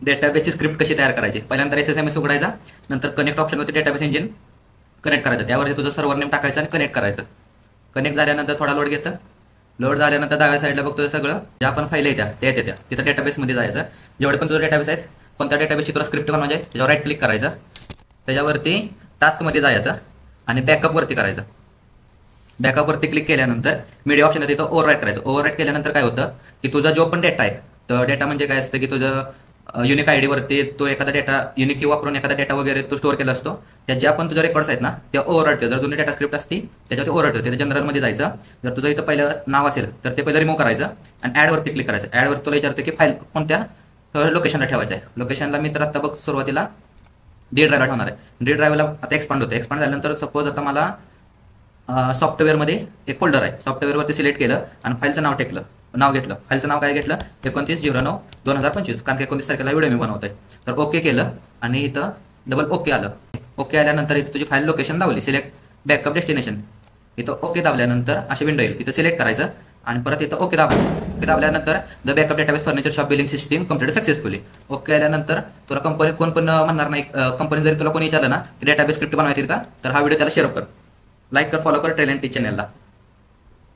डेटाबेसची script कशी तयार करायची. पहिल्यांदा SSMS उघडायचा, नंतर कनेक्ट ऑप्शनवरती डेटाबेस इंजिन कनेक्ट करायचं, त्यावरती तुझं सर्व्हर नेम टाकायचं आणि कनेक्ट करायचं. कनेक्ट झाल्यानंतर थोडा लोड घेतं, लोड झाल्यानंतर डाव्या साईडला बघतो सगळं ज्या आपण फाईल येत्या त्या येत्या तिथं डेटाबेसमध्ये जायचं. जेवढे पण तुझं डेटाबेस आहेत, कोणत्या डेटाबेसची तुला स्क्रिप्ट बनवायची आहे त्याच्यावर राईट क्लिक करायचं, त्याच्यावरती टास्कमध्ये जायचं आणि बॅकअपवरती करायचं. बॅकअपवरती क्लिक केल्यानंतर मीडिया ऑप्शन आहे तिथं ओव्हरराईट करायचं. ओव्हरराईट केल्यानंतर काय होतं की तुझा जो पण डेटा आहे, तर डेटा म्हणजे काय असतं की तुझं युनिक ID वरती तो एखादा डेटा युनिक की वापरून एखादा डेटा वगैरे तो स्टोअर केला असतो, त्या ज्या पण तुझ्या रेकॉर्ड्स आहेत ना त्या ओव्हरराईट. जर जुनी डेटा स्क्रिप्ट असती त्याच्यावरती ओव्हरराईट होते, त्या जनरलमध्ये जायचं. जर तुझं इथं पहिलं नाव असेल तर ते पहिलं रिमूव्ह करायचं आणि ॲडवरती क्लिक करायचं. ॲडवरती तुला विचारतं की फाईल कोणत्या लोकेशनला ठेवायचं आहे. लोकेशनला मी तर आता बघ सुरुवातीला D ड्राईव्हला ठेवणार आहे. D ड्राईव्हला आता एक्सपांड होतं. एक्सपांड झाल्यानंतर सपोज आता मला सॉफ्टवेअरमध्ये एक फोल्डर आहे, सॉफ्टवेअरवरती सिलेक्ट केलं आणि फाईलचं नाव घेतलं. फाईलचं नाव काय घेतलं 29/09/2025, कारण की 29 तारखेला व्हिडिओ मी बनवतोय. तर ओके केलं आणि इथं डबल ओके आलं. ओके आल्यानंतर इथं तुझी फाईल लोकेशन दावली, सिलेक्ट बॅकअप डेस्टिनेशन. इथं ओके दाबल्यानंतर अशी विंडो येईल, इथं सिलेक्ट करायचं आणि परत इथं ओके दाबल्यानंतर the backup database furniture shop billing system complete successfully. Okay आल्यानंतर तुला कंपनीत कोण पण म्हणणार नाही. कंपनी जरी तुला कोणी विचारलं ना की डेटाबेस स्क्रिप्ट बनवायची का, तर हा व्हिडिओ त्याला शेअर कर, लाईक कर, फॉलो कर ट्रेल अँड टीच चॅनलला.